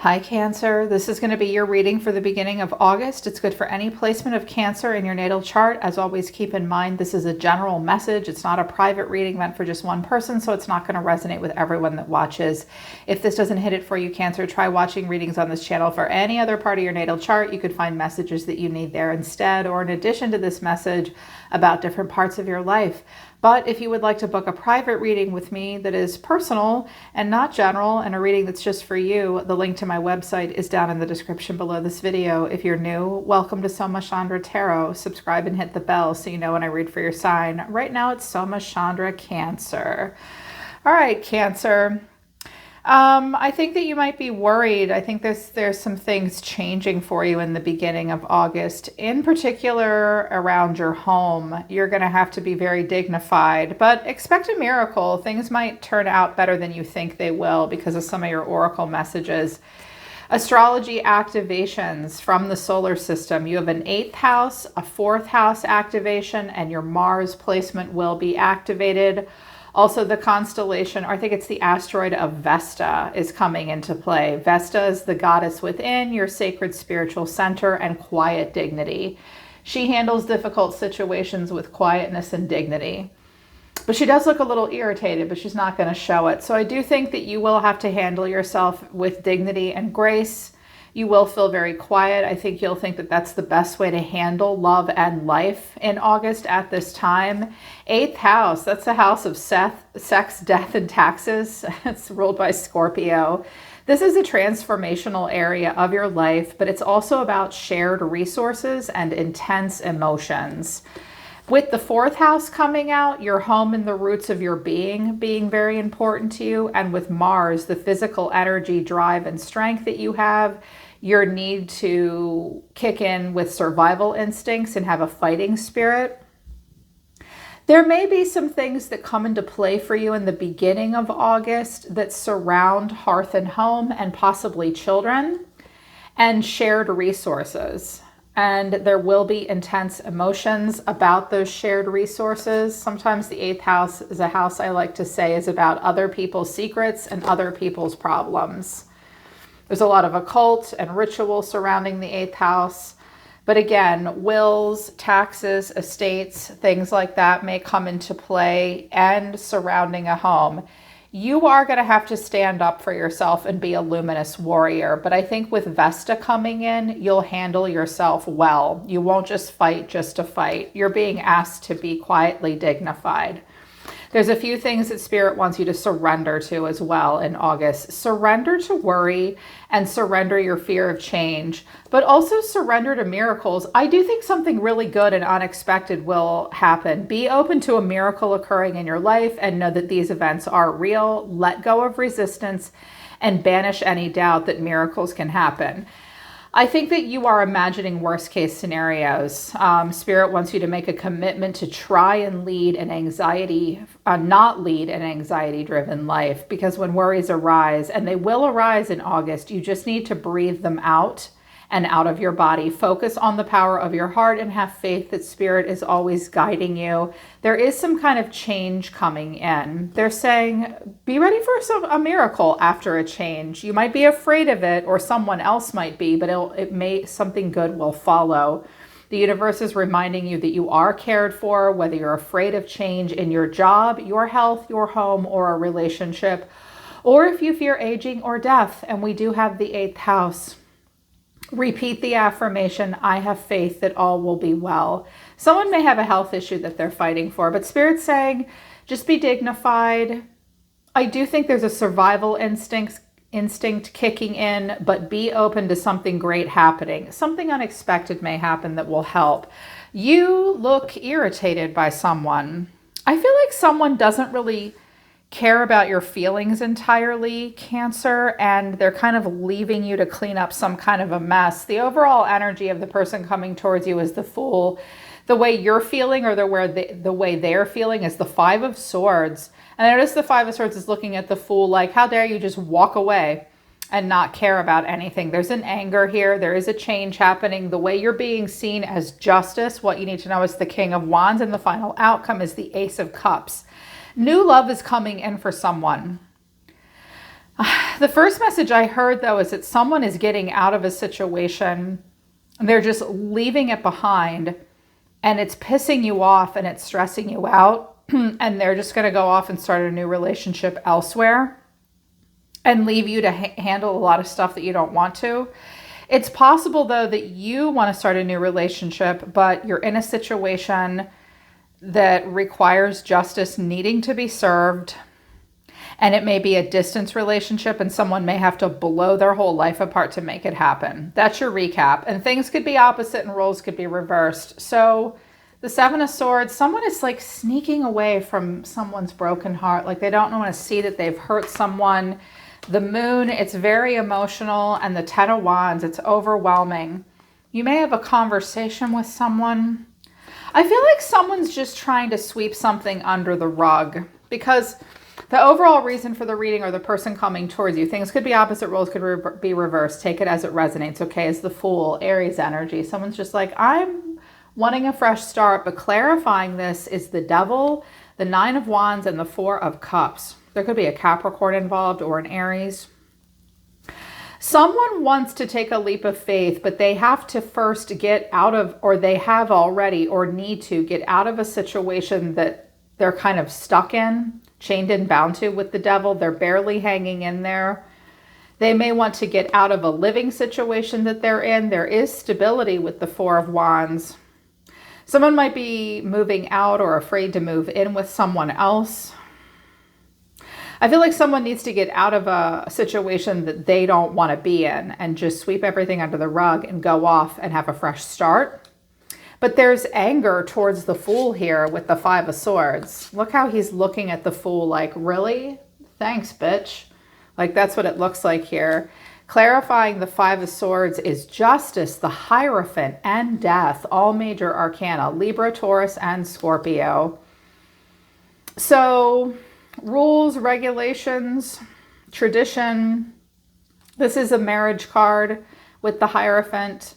Hi Cancer, this is going to be your reading for the beginning of August. It's good for any placement of Cancer in your natal chart. As always, keep in mind this is a general message. It's not a private reading meant for just one person, so it's not going to resonate with everyone that watches. If this doesn't hit it for you, Cancer, try watching readings on this channel for any other part of your natal chart. You could find messages that you need there instead, or in addition to this message about different parts of your life. But if you would like to book a private reading with me that is personal and not general, and a reading that's just for you, the link to my website is down in the description below this video. If you're new, welcome to Soma Chandra Tarot. Subscribe and hit the bell so you know when I read for your sign. Right now it's Soma Chandra Cancer. All right, Cancer. I think that you might be worried. I think there's some things changing for you in the beginning of August, in particular around your home. You're going to have to be very dignified, but expect a miracle. Things might turn out better than you think they will because of some of your oracle messages. Astrology activations from the solar system. You have an 8th house, a 4th house activation, and your Mars placement will be activated. Also, the constellation, or I think it's the asteroid of Vesta, is coming into play. Vesta is the goddess within, your sacred spiritual center, and quiet dignity. She handles difficult situations with quietness and dignity. But she does look a little irritated, but she's not going to show it. So I do think that you will have to handle yourself with dignity and grace. You will feel very quiet. I think you'll think that that's the best way to handle love and life in August at this time. 8th house, that's the house of sex, death, and taxes. It's ruled by Scorpio. This is a transformational area of your life, but it's also about shared resources and intense emotions. With the 4th house coming out, your home and the roots of your being very important to you. And with Mars, the physical energy, drive, and strength that you have, your need to kick in with survival instincts and have a fighting spirit. There may be some things that come into play for you in the beginning of August that surround hearth and home and possibly children and shared resources. And there will be intense emotions about those shared resources. Sometimes the 8th house is a house, I like to say, is about other people's secrets and other people's problems. There's a lot of occult and ritual surrounding the 8th house. But again, wills, taxes, estates, things like that may come into play, and surrounding a home. You are going to have to stand up for yourself and be a luminous warrior. But I think with Vesta coming in, you'll handle yourself well. You won't just fight just to fight. You're being asked to be quietly dignified. There's a few things that Spirit wants you to surrender to as well in August. Surrender to worry and surrender your fear of change, but also surrender to miracles. I do think something really good and unexpected will happen. Be open to a miracle occurring in your life and know that these events are real. Let go of resistance and banish any doubt that miracles can happen. I think that you are imagining worst case scenarios. Spirit wants you to make a commitment to try and lead an not lead an anxiety-driven life, because when worries arise, and they will arise in August, you just need to breathe them out and out of your body. Focus on the power of your heart and have faith that Spirit is always guiding you. There is some kind of change coming in. They're saying, be ready for a miracle after a change. You might be afraid of it, or someone else might be, but something good will follow. The universe is reminding you that you are cared for, whether you're afraid of change in your job, your health, your home, or a relationship, or if you fear aging or death. And we do have the 8th house. Repeat the affirmation, I have faith that all will be well. Someone may have a health issue that they're fighting for, but Spirit's saying, just be dignified. I do think there's a survival instinct kicking in, but be open to something great happening. Something unexpected may happen that will help. You look irritated by someone. I feel like someone doesn't really care about your feelings entirely, Cancer, and they're kind of leaving you to clean up some kind of a mess. The overall energy of the person coming towards you is the Fool. The way you're feeling, or the way they're feeling, is the 5 of Swords. And I notice the 5 of Swords is looking at the Fool like, how dare you just walk away and not care about anything. There's an anger here. There is a change happening. The way you're being seen as justice, what you need to know is the King of Wands, and the final outcome is the Ace of Cups. New love is coming in for someone. The first message I heard, though, is that someone is getting out of a situation. They're just leaving it behind, and it's pissing you off and it's stressing you out. And they're just going to go off and start a new relationship elsewhere and leave you to handle a lot of stuff that you don't want to. It's possible, though, that you want to start a new relationship, but you're in a situation that requires justice needing to be served. And it may be a distance relationship, and someone may have to blow their whole life apart to make it happen. That's your recap. And things could be opposite and roles could be reversed. So the Seven of Swords, someone is like sneaking away from someone's broken heart. Like they don't want to see that they've hurt someone. The Moon, it's very emotional. And the Ten of Wands, it's overwhelming. You may have a conversation with someone. I feel like someone's just trying to sweep something under the rug, because the overall reason for the reading, or the person coming towards you, things could be opposite, roles could be reversed. Take it as it resonates. Okay, as the Fool, Aries energy. Someone's just like, I'm wanting a fresh start, but clarifying this is the Devil, the Nine of Wands, and the Four of Cups. There could be a Capricorn involved or an Aries. Someone wants to take a leap of faith, but they have to first get out of, or they have already, or need to get out of a situation that they're kind of stuck in, chained and bound to with the Devil. They're barely hanging in there. They may want to get out of a living situation that they're in. There is stability with the Four of Wands. Someone might be moving out or afraid to move in with someone else. I feel like someone needs to get out of a situation that they don't want to be in and just sweep everything under the rug and go off and have a fresh start. But there's anger towards the Fool here with the Five of Swords. Look how he's looking at the Fool like, really? Thanks, bitch. Like, that's what it looks like here. Clarifying the Five of Swords is justice, the Hierophant, and death. All major arcana. Libra, Taurus, and Scorpio. So, rules, regulations, tradition. This is a marriage card with the Hierophant.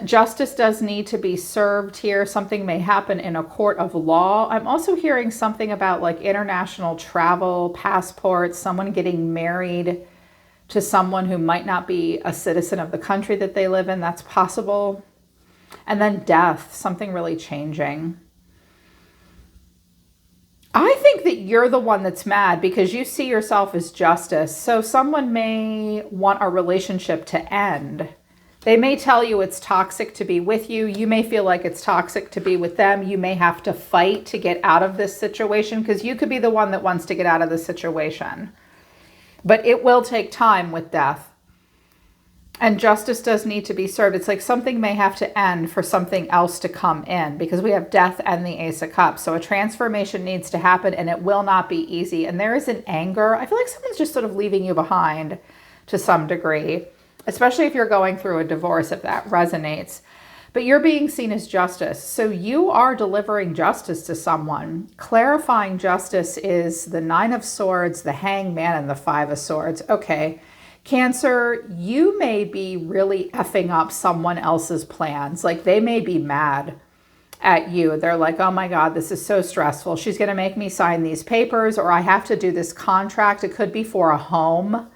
Justice does need to be served here. Something may happen in a court of law. I'm also hearing something about like international travel, passports, someone getting married to someone who might not be a citizen of the country that they live in. That's possible. And then death, something really changing. I think that you're the one that's mad because you see yourself as justice. So someone may want a relationship to end. They may tell you it's toxic to be with you. You may feel like it's toxic to be with them. You may have to fight to get out of this situation because you could be the one that wants to get out of the situation. But it will take time with death. And justice does need to be served. It's like something may have to end for something else to come in because we have death and the Ace of Cups. So a transformation needs to happen and it will not be easy. And there is an anger. I feel like someone's just sort of leaving you behind to some degree, especially if you're going through a divorce, if that resonates. But you're being seen as justice. So you are delivering justice to someone. Clarifying justice is the Nine of Swords, the Hangman, and the Five of Swords. Okay. Cancer, you may be really effing up someone else's plans. Like they may be mad at you. They're like, oh my God, this is so stressful. She's going to make me sign these papers, or I have to do this contract. It could be for a home.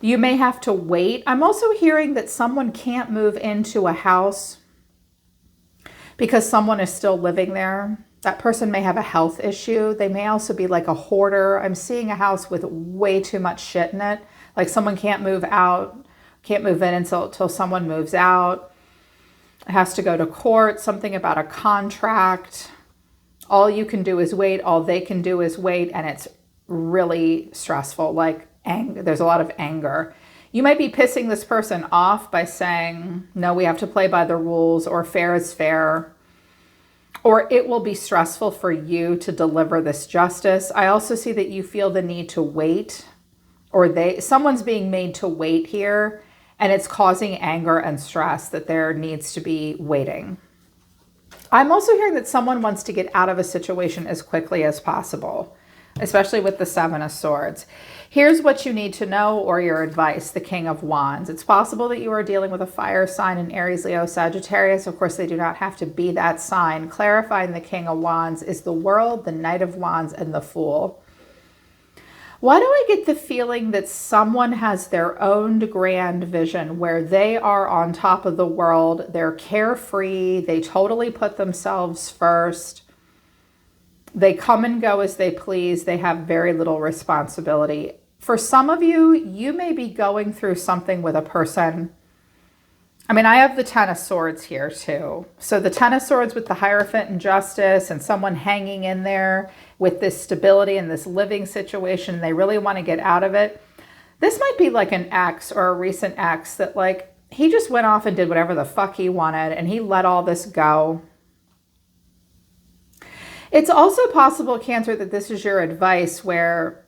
You may have to wait. I'm also hearing that someone can't move into a house because someone is still living there. That person may have a health issue. They may also be like a hoarder. I'm seeing a house with way too much shit in it. Like someone can't move out, can't move in until someone moves out. It has to go to court, something about a contract. All you can do is wait. All they can do is wait. And it's really stressful. Like there's a lot of anger. You might be pissing this person off by saying, no, we have to play by the rules, or fair is fair. Or it will be stressful for you to deliver this justice. I also see that you feel the need to wait, or someone's being made to wait here, and it's causing anger and stress that there needs to be waiting. I'm also hearing that someone wants to get out of a situation as quickly as possible, especially with the Seven of Swords. Here's what you need to know, or your advice, the King of Wands. It's possible that you are dealing with a fire sign in Aries, Leo, Sagittarius. Of course, they do not have to be that sign. Clarifying the King of Wands is the World, the Knight of Wands, and the Fool. Why do I get the feeling that someone has their own grand vision where they are on top of the world, they're carefree, they totally put themselves first, they come and go as they please, they have very little responsibility. For some of you, you may be going through something with a person. I mean, I have the Ten of Swords here too. So the Ten of Swords with the Hierophant and Justice and someone hanging in there with this stability and this living situation. They really want to get out of it. This might be like an ex or a recent ex that like, he just went off and did whatever the fuck he wanted and he let all this go. It's also possible, Cancer, that this is your advice where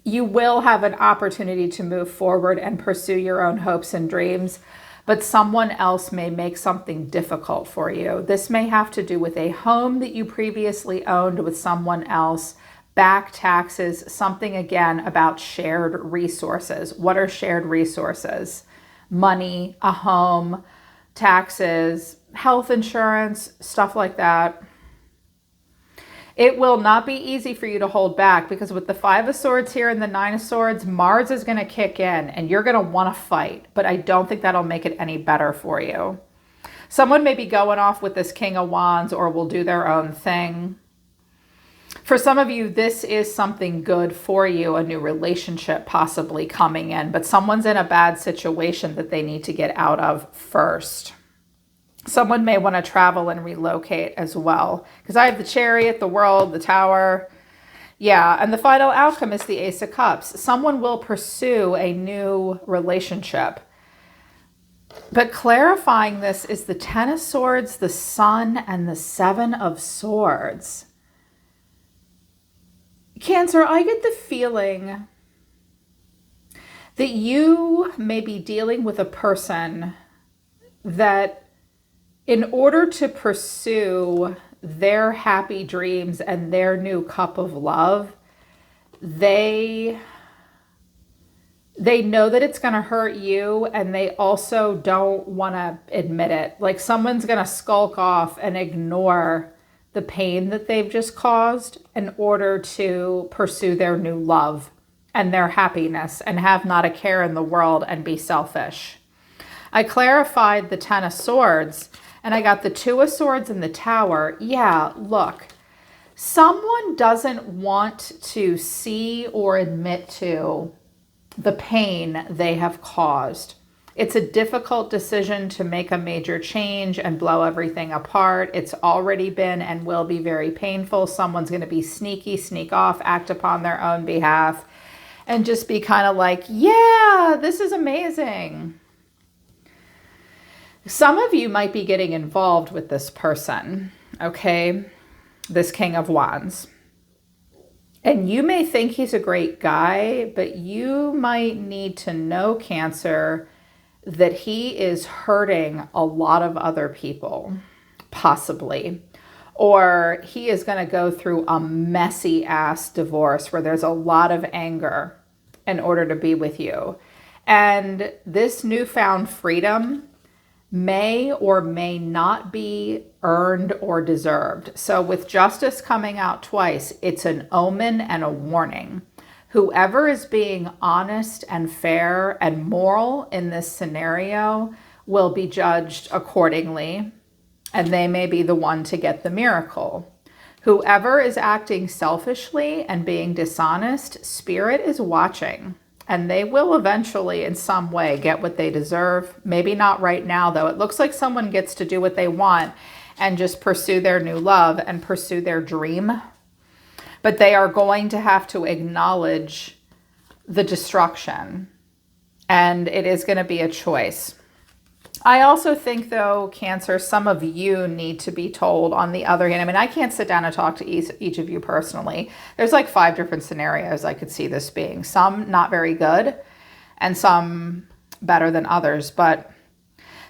you will have an opportunity to move forward and pursue your own hopes and dreams, but someone else may make something difficult for you. This may have to do with a home that you previously owned with someone else, back taxes, something again about shared resources. What are shared resources? Money, a home, taxes, health insurance, stuff like that. It will not be easy for you to hold back because with the Five of Swords here and the Nine of Swords, Mars is going to kick in and you're going to want to fight, but I don't think that'll make it any better for you. Someone may be going off with this King of Wands or will do their own thing. For some of you, this is something good for you, a new relationship possibly coming in, but someone's in a bad situation that they need to get out of first. Someone may want to travel and relocate as well. Because I have the Chariot, the World, the Tower. Yeah, and the final outcome is the Ace of Cups. Someone will pursue a new relationship. But clarifying this is the Ten of Swords, the Sun, and the Seven of Swords. Cancer, I get the feeling that you may be dealing with a person that in order to pursue their happy dreams and their new cup of love, they know that it's going to hurt you and they also don't want to admit it. Like someone's going to skulk off and ignore the pain that they've just caused in order to pursue their new love and their happiness and have not a care in the world and be selfish. I clarified the Ten of Swords and I got the Two of Swords and the Tower. Yeah, look, someone doesn't want to see or admit to the pain they have caused. It's a difficult decision to make a major change and blow everything apart. It's already been and will be very painful. Someone's going to be sneaky, sneak off, act upon their own behalf, and just be kind of like, yeah, this is amazing. Some of you might be getting involved with this person, okay? This King of Wands. And you may think he's a great guy, but you might need to know, Cancer, that he is hurting a lot of other people, possibly. Or he is going to go through a messy ass divorce where there's a lot of anger in order to be with you. And this newfound freedom may or may not be earned or deserved. So with Justice coming out twice, it's an omen and a warning. Whoever is being honest and fair and moral in this scenario will be judged accordingly, and they may be the one to get the miracle. Whoever is acting selfishly and being dishonest, Spirit is watching. And they will eventually, in some way, get what they deserve. Maybe not right now, though. It looks like someone gets to do what they want and just pursue their new love and pursue their dream. But they are going to have to acknowledge the destruction. And it is going to be a choice. I also think, though, Cancer, some of you need to be told on the other hand. I mean, I can't sit down and talk to each of you personally. There's like 5 different scenarios I could see this being. Some not very good and some better than others. But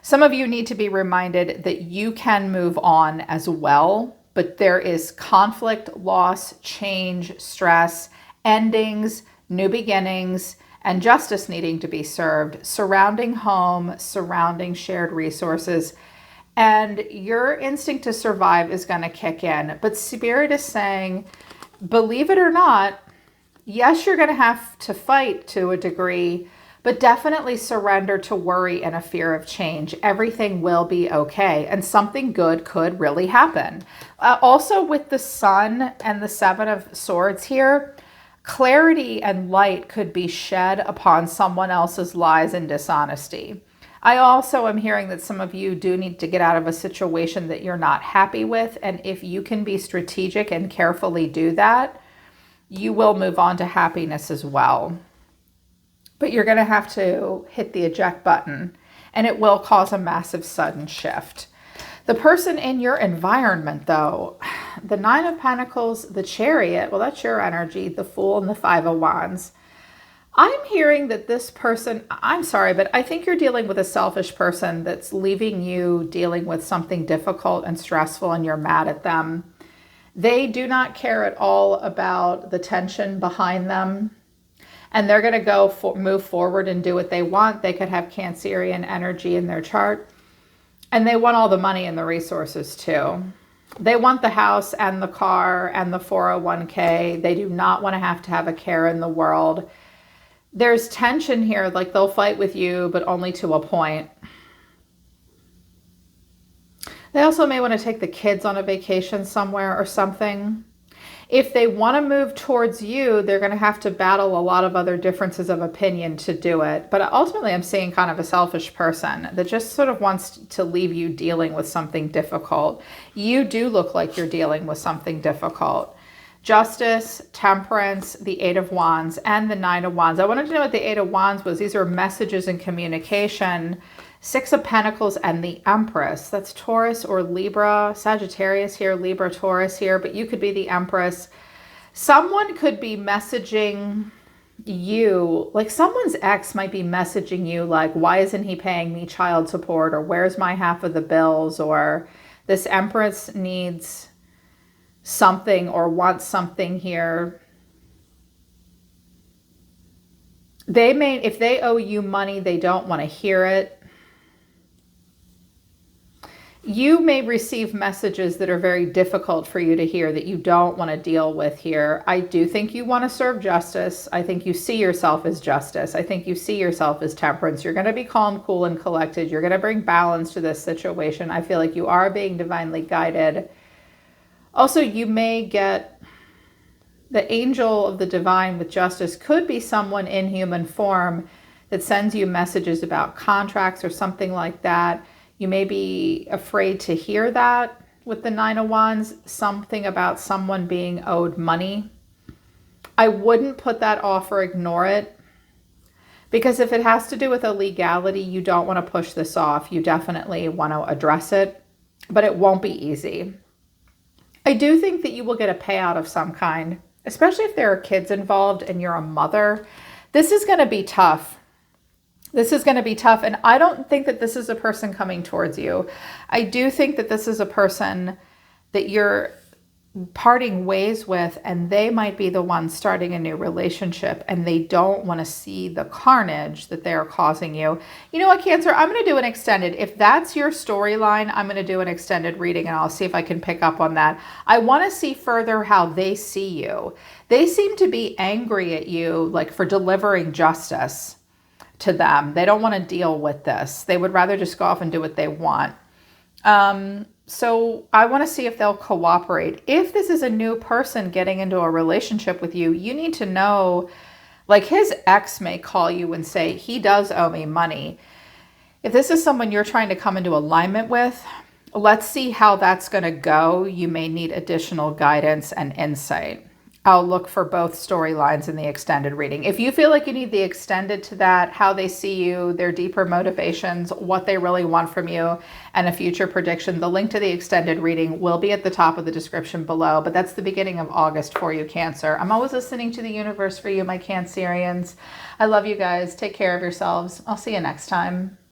some of you need to be reminded that you can move on as well. But there is conflict, loss, change, stress, endings, new beginnings, and justice needing to be served, surrounding home, surrounding shared resources. And your instinct to survive is going to kick in. But Spirit is saying, believe it or not, Yes, you're going to have to fight to a degree, but definitely surrender to worry and a fear of change. Everything will be okay, and something good could really happen. Also, with the Sun and the Seven of Swords here, clarity and light could be shed upon someone else's lies and dishonesty. I also am hearing that some of you do need to get out of a situation that you're not happy with, and if you can be strategic and carefully do that, you will move on to happiness as well. But you're going to have to hit the eject button, and it will cause a massive sudden shift. The person in your environment, though, the Nine of Pentacles, the Chariot, well, that's your energy, the Fool, and the Five of Wands. I'm hearing that this person, I'm sorry, but I think you're dealing with a selfish person that's leaving you dealing with something difficult and stressful, and you're mad at them. They do not care at all about the tension behind them, and they're going to move forward and do what they want. They could have Cancerian energy in their chart, and they want all the money and the resources too. They want the house and the car and the 401k. They do not want to have a care in the world. There's tension here, like they'll fight with you, but only to a point. They also may want to take the kids on a vacation somewhere or something. If they want to move towards you, they're going to have to battle a lot of other differences of opinion to do it. But ultimately, I'm seeing kind of a selfish person that just sort of wants to leave you dealing with something difficult. You do look like you're dealing with something difficult. Justice, Temperance, the Eight of Wands, and the Nine of Wands. I wanted to know what the Eight of Wands was. These are messages and communication. Six of Pentacles and the Empress. That's Taurus or Libra. Sagittarius here, Libra, Taurus here, but you could be the Empress. Someone could be messaging you, like someone's ex might be messaging you like, why isn't he paying me child support? Or where's my half of the bills? Or this Empress needs something or wants something here. They may, if they owe you money, they don't want to hear it. You may receive messages that are very difficult for you to hear that you don't want to deal with here. I do think you want to serve justice. I think you see yourself as justice. I think you see yourself as temperance. You're going to be calm, cool, and collected. You're going to bring balance to this situation. I feel like you are being divinely guided. Also, you may get the angel of the divine with justice could be someone in human form that sends you messages about contracts or something like that. You may be afraid to hear that with the Nine of Wands, something about someone being owed money. I wouldn't put that off or ignore it, because if it has to do with a legality, you don't want to push this off. You definitely want to address it, but it won't be easy. I do think that you will get a payout of some kind, especially if there are kids involved and you're a mother. This is going to be tough. This is going to be tough. And I don't think that this is a person coming towards you. I do think that this is a person that you're parting ways with, and they might be the one starting a new relationship, and they don't want to see the carnage that they're causing you. You know what, Cancer? I'm going to do an extended. If that's your storyline, I'm going to do an extended reading, and I'll see if I can pick up on that. I want to see further how they see you. They seem to be angry at you, like for delivering justice to them. They don't want to deal with this. They would rather just go off and do what they want. So I want to see if they'll cooperate. If this is a new person getting into a relationship with you, you need to know, like his ex may call you and say, he does owe me money. If this is someone you're trying to come into alignment with, let's see how that's going to go. You may need additional guidance and insight. I'll look for both storylines in the extended reading. If you feel like you need the extended to that, how they see you, their deeper motivations, what they really want from you, and a future prediction, the link to the extended reading will be at the top of the description below. But that's the beginning of August for you, Cancer. I'm always listening to the universe for you, my Cancerians. I love you guys. Take care of yourselves. I'll see you next time.